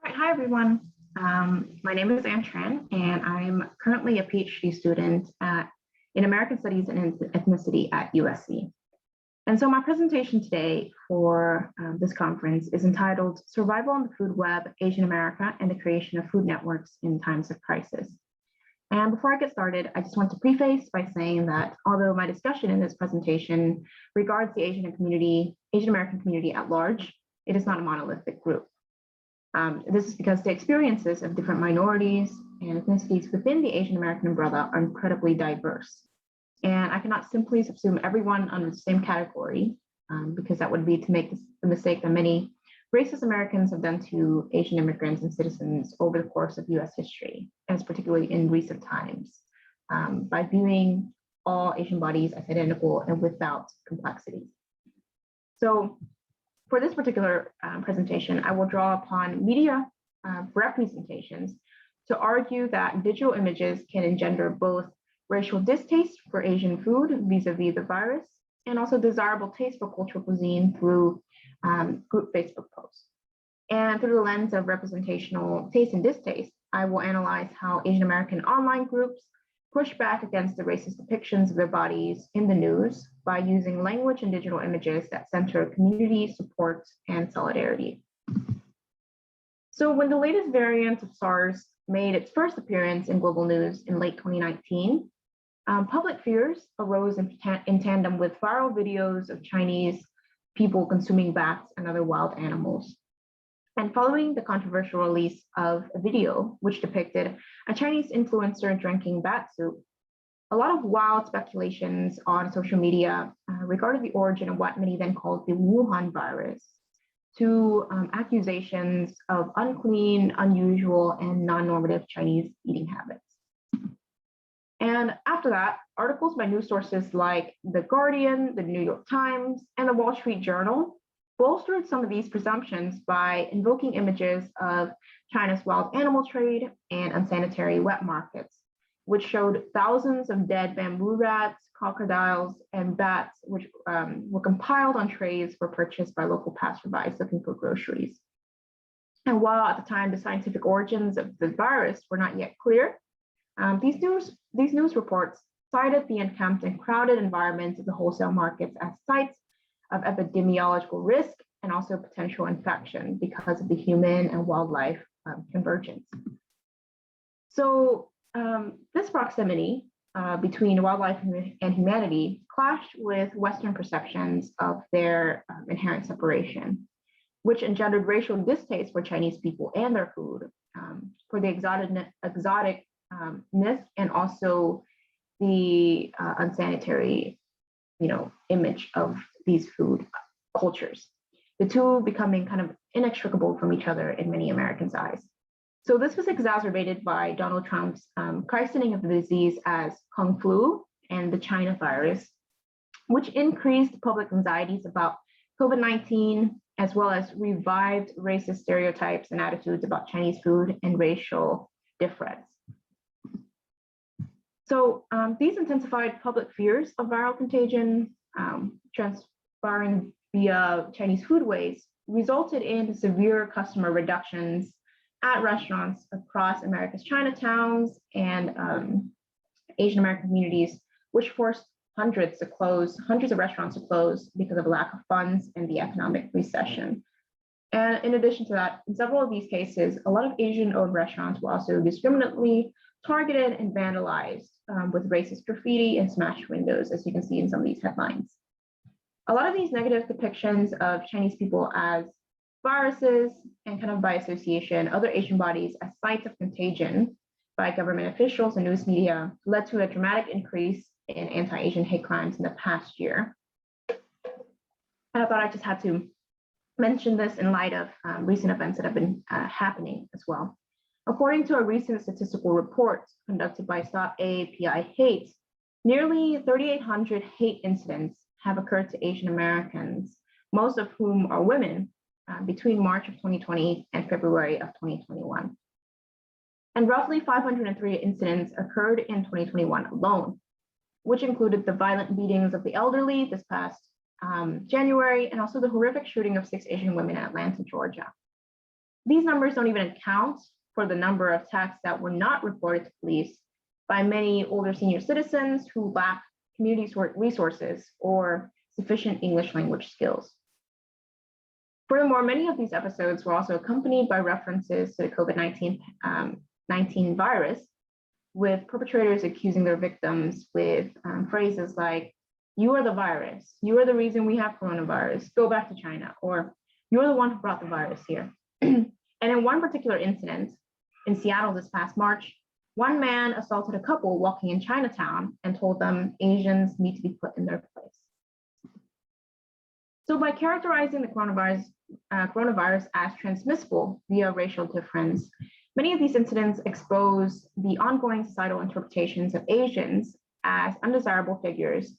Right, hi everyone. My name is Ann Tran, and I'm currently a PhD student in American Studies and Ethnicity at USC. And so my presentation today for this conference is entitled Survival on the Food Web, Asian America and the Creation of Food Networks in Times of Crisis. And before I get started, I just want to preface by saying that although my discussion in this presentation regards the Asian American community at large, it is not a monolithic group. This is because the experiences of different minorities and ethnicities within the Asian American umbrella are incredibly diverse. And I cannot simply subsume everyone under the same category because that would be to make the mistake that many racist Americans have done to Asian immigrants and citizens over the course of US history, and particularly in recent times, by viewing all Asian bodies as identical and without complexity. So for this particular presentation, I will draw upon media representations to argue that digital images can engender both racial distaste for Asian food vis-a-vis the virus, and also desirable taste for cultural cuisine through group Facebook posts. And through the lens of representational taste and distaste, I will analyze how Asian American online groups push back against the racist depictions of their bodies in the news by using language and digital images that center community support and solidarity. So when the latest variant of SARS made its first appearance in global news in late 2019, public fears arose in tandem with viral videos of Chinese people consuming bats and other wild animals. And following the controversial release of a video which depicted a Chinese influencer drinking bat soup, a lot of wild speculations on social media regarding the origin of what many then called the Wuhan virus, to accusations of unclean, unusual, and non-normative Chinese eating habits. And after that, articles by news sources like The Guardian, The New York Times, and The Wall Street Journal bolstered some of these presumptions by invoking images of China's wild animal trade and unsanitary wet markets, which showed thousands of dead bamboo rats, crocodiles, and bats, which were compiled on trays for purchase by local passersby looking for groceries. And while at the time the scientific origins of the virus were not yet clear, these news reports cited the unkempt and crowded environments of the wholesale markets as sites of epidemiological risk and also potential infection because of the human and wildlife convergence. So this proximity between wildlife and humanity clashed with Western perceptions of their inherent separation, which engendered racial distaste for Chinese people and their food, for the exoticness and also the unsanitary, image of these food cultures, the two becoming kind of inextricable from each other in many Americans' eyes. So this was exacerbated by Donald Trump's christening of the disease as Kung Flu and the China virus, which increased public anxieties about COVID-19, as well as revived racist stereotypes and attitudes about Chinese food and racial difference. So these intensified public fears of viral contagion transpiring via Chinese foodways resulted in severe customer reductions at restaurants across America's Chinatowns and Asian American communities, which forced hundreds of restaurants to close because of a lack of funds and the economic recession. And in addition to that, in several of these cases, a lot of Asian-owned restaurants were also discriminately targeted and vandalized with racist graffiti and smashed windows, as you can see in some of these headlines. A lot of these negative depictions of Chinese people as viruses and kind of by association, other Asian bodies as sites of contagion by government officials and news media led to a dramatic increase in anti-Asian hate crimes in the past year. And I thought I just had to mention this in light of recent events that have been happening as well. According to a recent statistical report conducted by Stop AAPI Hate, nearly 3,800 hate incidents have occurred to Asian Americans, most of whom are women, between March of 2020 and February of 2021. And roughly 503 incidents occurred in 2021 alone, which included the violent beatings of the elderly this past January, and also the horrific shooting of 6 Asian women in Atlanta, Georgia. These numbers don't even account for the number of attacks that were not reported to police by many older senior citizens who lack community resources or sufficient English language skills. Furthermore, many of these episodes were also accompanied by references to the COVID-19 virus, with perpetrators accusing their victims with phrases like, "You are the virus, you are the reason we have coronavirus, go back to China," or "You're the one who brought the virus here." And in one particular incident in Seattle this past March, one man assaulted a couple walking in Chinatown and told them Asians need to be put in their place. So by characterizing the coronavirus as transmissible via racial difference, many of these incidents expose the ongoing societal interpretations of Asians as undesirable figures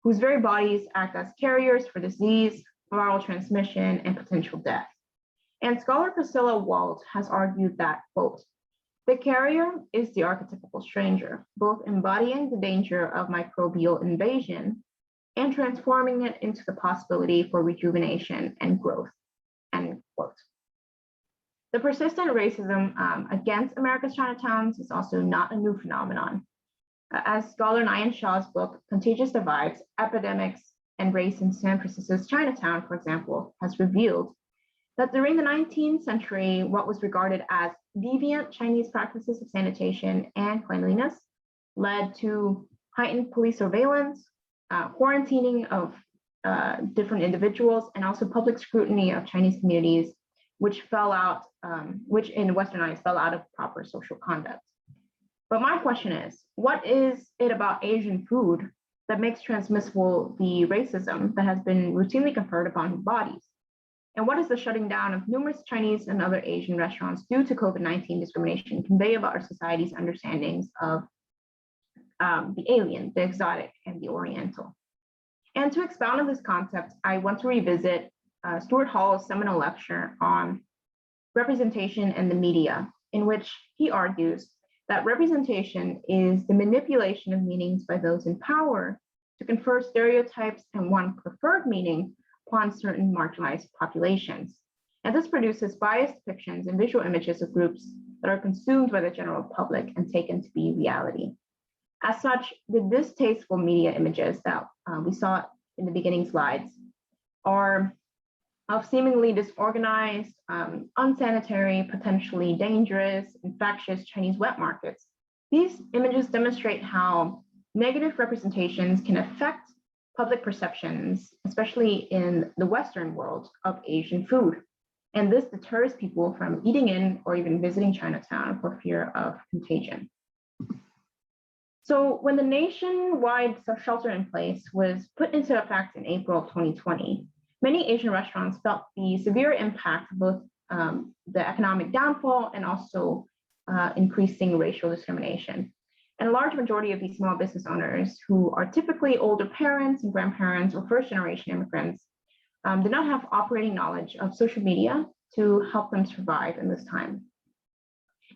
whose very bodies act as carriers for disease, viral transmission, and potential death. And scholar Priscilla Wald has argued that, quote, "The carrier is the archetypical stranger, both embodying the danger of microbial invasion and transforming it into the possibility for rejuvenation and growth," end quote. The persistent racism against America's Chinatowns is also not a new phenomenon. As scholar Nyan Shah's book, Contagious Divides, Epidemics and Race in San Francisco's Chinatown, for example, has revealed that during the 19th century, what was regarded as deviant Chinese practices of sanitation and cleanliness led to heightened police surveillance, quarantining of different individuals, and also public scrutiny of Chinese communities, which in westernized fell out of proper social conduct. But my question is, what is it about Asian food that makes transmissible the racism that has been routinely conferred upon bodies? And what does the shutting down of numerous Chinese and other Asian restaurants due to COVID-19 discrimination convey about our society's understandings of the alien, the exotic, and the oriental? And to expound on this concept, I want to revisit Stuart Hall's seminal lecture on representation and the media, in which he argues that representation is the manipulation of meanings by those in power to confer stereotypes and one preferred meaning upon certain marginalized populations. And this produces biased depictions and visual images of groups that are consumed by the general public and taken to be reality. As such, the distasteful media images that we saw in the beginning slides are of seemingly disorganized, unsanitary, potentially dangerous, infectious Chinese wet markets. These images demonstrate how negative representations can affect public perceptions, especially in the Western world, of Asian food. And this deters people from eating in or even visiting Chinatown for fear of contagion. So when the nationwide shelter in place was put into effect in April of 2020, many Asian restaurants felt the severe impact of both the economic downfall and also increasing racial discrimination. And a large majority of these small business owners, who are typically older parents and grandparents or first-generation immigrants, did not have operating knowledge of social media to help them survive in this time.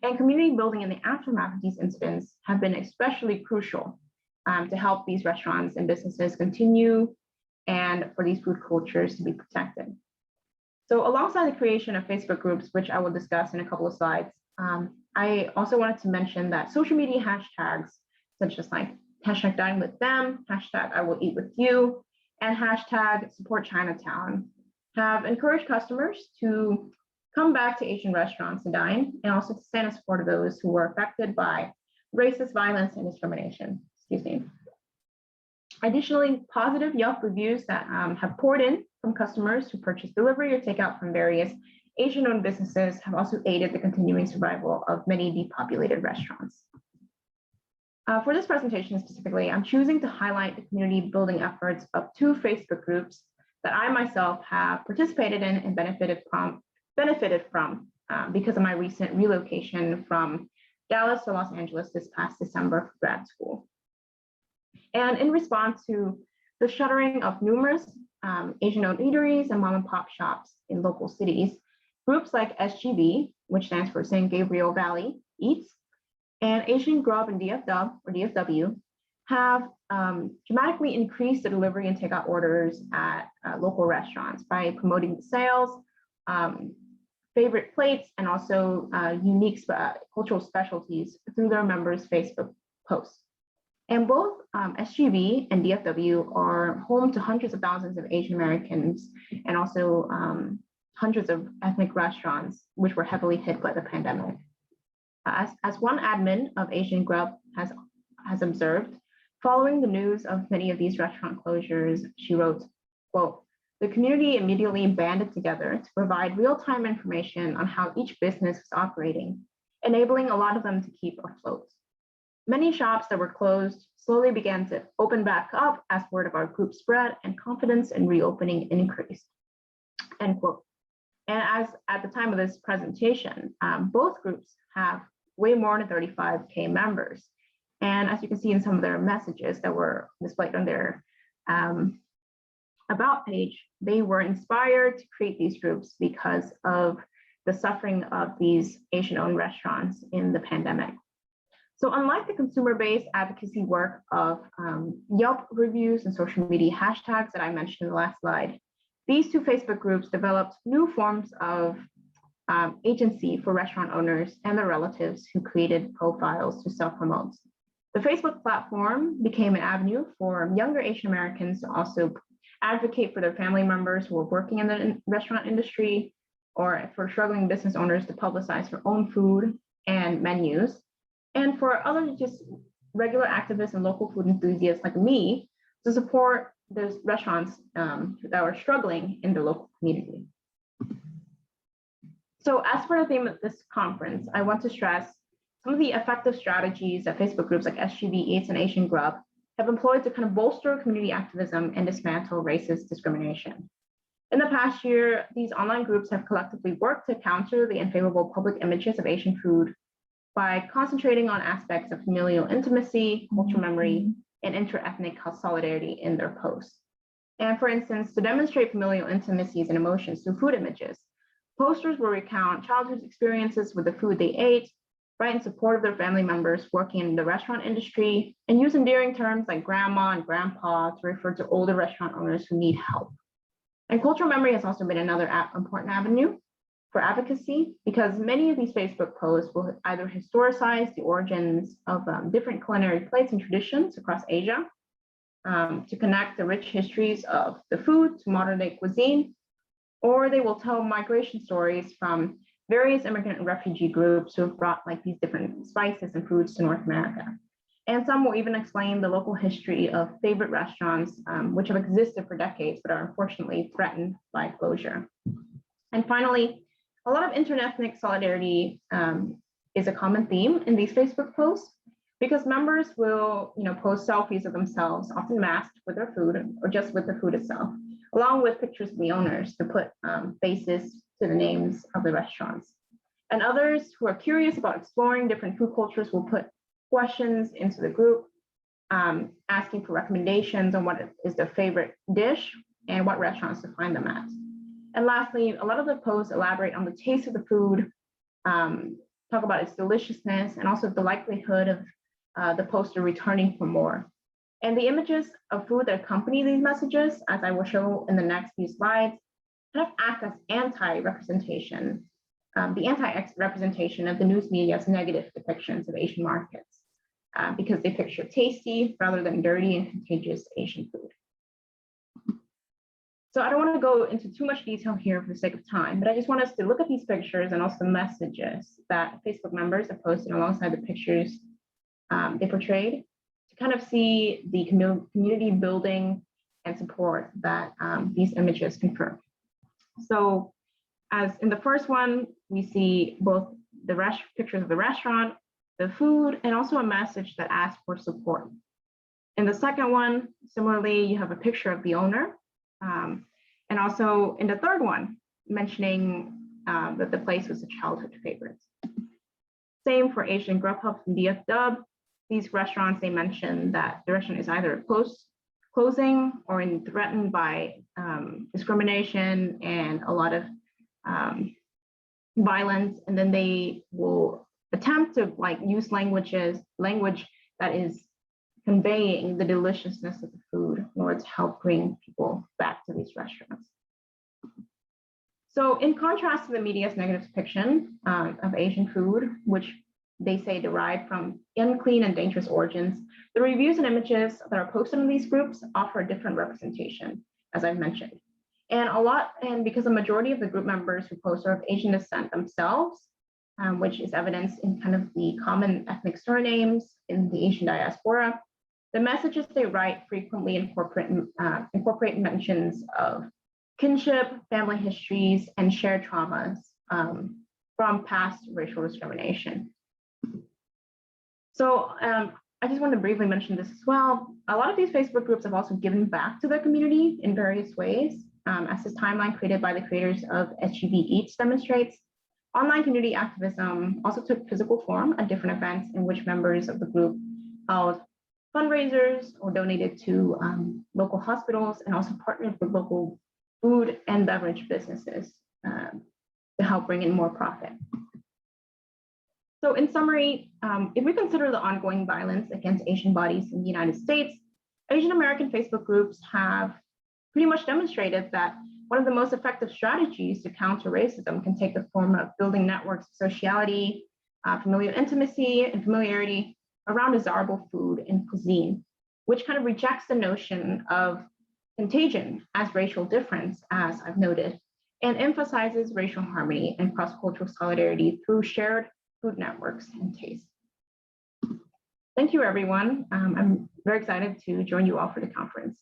And community building in the aftermath of these incidents have been especially crucial to help these restaurants and businesses continue and for these food cultures to be protected. So alongside the creation of Facebook groups, which I will discuss in a couple of slides, I also wanted to mention that social media hashtags, such as like hashtag dine with them, hashtag I will eat with you, and hashtag support Chinatown, have encouraged customers to come back to Asian restaurants to dine, and also to stand in support of those who were affected by racist violence and discrimination. Excuse me. Additionally, positive Yelp reviews that have poured in from customers who purchase delivery or takeout from various Asian-owned businesses have also aided the continuing survival of many depopulated restaurants. For this presentation specifically, I'm choosing to highlight the community building efforts of two Facebook groups that I myself have participated in and benefited from because of my recent relocation from Dallas to Los Angeles this past December for grad school. And in response to the shuttering of numerous Asian-owned eateries and mom-and-pop shops in local cities, groups like SGV, which stands for San Gabriel Valley Eats, and Asian Grub and DFW have dramatically increased the delivery and takeout orders at local restaurants by promoting the sales, favorite plates and also unique cultural specialties through their members' Facebook posts. And both SGV and DFW are home to hundreds of thousands of Asian Americans and also hundreds of ethnic restaurants, which were heavily hit by the pandemic. As one admin of Asian Grub has observed, following the news of many of these restaurant closures, she wrote, quote, "The community immediately banded together to provide real-time information on how each business was operating, enabling a lot of them to keep afloat. Many shops that were closed slowly began to open back up as word of our group spread and confidence in reopening increased," end quote. And as at the time of this presentation, both groups have way more than 35K members. And as you can see in some of their messages that were displayed on their About page, they were inspired to create these groups because of the suffering of these Asian-owned restaurants in the pandemic. So unlike the consumer-based advocacy work of Yelp reviews and social media hashtags that I mentioned in the last slide, these two Facebook groups developed new forms of agency for restaurant owners and their relatives who created profiles to self-promote. The Facebook platform became an avenue for younger Asian Americans to also advocate for their family members who are working in the restaurant industry, or for struggling business owners to publicize their own food and menus, and for other just regular activists and local food enthusiasts like me to support those restaurants that are struggling in the local community. So as for the theme of this conference, I want to stress some of the effective strategies that Facebook groups like SGV Eats and Asian Grub have employed to kind of bolster community activism and dismantle racist discrimination. In the past year, these online groups have collectively worked to counter the unfavorable public images of Asian food by concentrating on aspects of familial intimacy, cultural memory, and inter-ethnic solidarity in their posts. And for instance, to demonstrate familial intimacies and emotions through food images, posters will recount childhood experiences with the food they ate, write in support of their family members working in the restaurant industry, and use endearing terms like grandma and grandpa to refer to older restaurant owners who need help. And cultural memory has also been another important avenue for advocacy, because many of these Facebook posts will either historicize the origins of different culinary plates and traditions across Asia, to connect the rich histories of the food to modern day cuisine, or they will tell migration stories from various immigrant and refugee groups who have brought like these different spices and foods to North America. And some will even explain the local history of favorite restaurants, which have existed for decades, but are unfortunately threatened by closure. And finally, a lot of interethnic solidarity is a common theme in these Facebook posts, because members will post selfies of themselves, often masked with their food or just with the food itself, along with pictures of the owners to put faces to the names of the restaurants. And others who are curious about exploring different food cultures will put questions into the group, asking for recommendations on what is their favorite dish and what restaurants to find them at. And lastly, a lot of the posts elaborate on the taste of the food, talk about its deliciousness, and also the likelihood of the poster returning for more. And the images of food that accompany these messages, as I will show in the next few slides, kind of act as anti-representation, the anti-representation of the news media's negative depictions of Asian markets, because they picture tasty rather than dirty and contagious Asian food. So I don't want to go into too much detail here for the sake of time, but I just want us to look at these pictures and also the messages that Facebook members have posted alongside the pictures they portrayed, to kind of see the community building and support that these images confer. So as in the first one, we see both the pictures of the restaurant, the food, and also a message that asks for support. In the second one, similarly, you have a picture of the owner. And also in the third one, mentioning that the place was a childhood favorite. Same for Asian Grubhub and DFW. These restaurants, they mentioned that the restaurant is either closing or threatened by discrimination and a lot of violence. And then they will attempt to use language that is conveying the deliciousness of the food in order to help bring people back to these restaurants. So in contrast to the media's negative depiction of Asian food, which they say derived from unclean and dangerous origins, the reviews and images that are posted in these groups offer a different representation, as I've mentioned. And because the majority of the group members who post are of Asian descent themselves, which is evidenced in kind of the common ethnic surnames in the Asian diaspora, the messages they write frequently incorporate mentions of kinship, family histories, and shared traumas from past racial discrimination. So I just want to briefly mention this as well. A lot of these Facebook groups have also given back to their community in various ways. As this timeline created by the creators of SGV Eats demonstrates, online community activism also took physical form at different events in which members of the group held fundraisers or donated to local hospitals and also partnered with local food and beverage businesses to help bring in more profit. So in summary, if we consider the ongoing violence against Asian bodies in the United States, Asian American Facebook groups have pretty much demonstrated that one of the most effective strategies to counter racism can take the form of building networks of sociality, familial intimacy, and familiarity around desirable food and cuisine, which kind of rejects the notion of contagion as racial difference, as I've noted, and emphasizes racial harmony and cross-cultural solidarity through shared food networks and taste. Thank you, everyone. I'm very excited to join you all for the conference.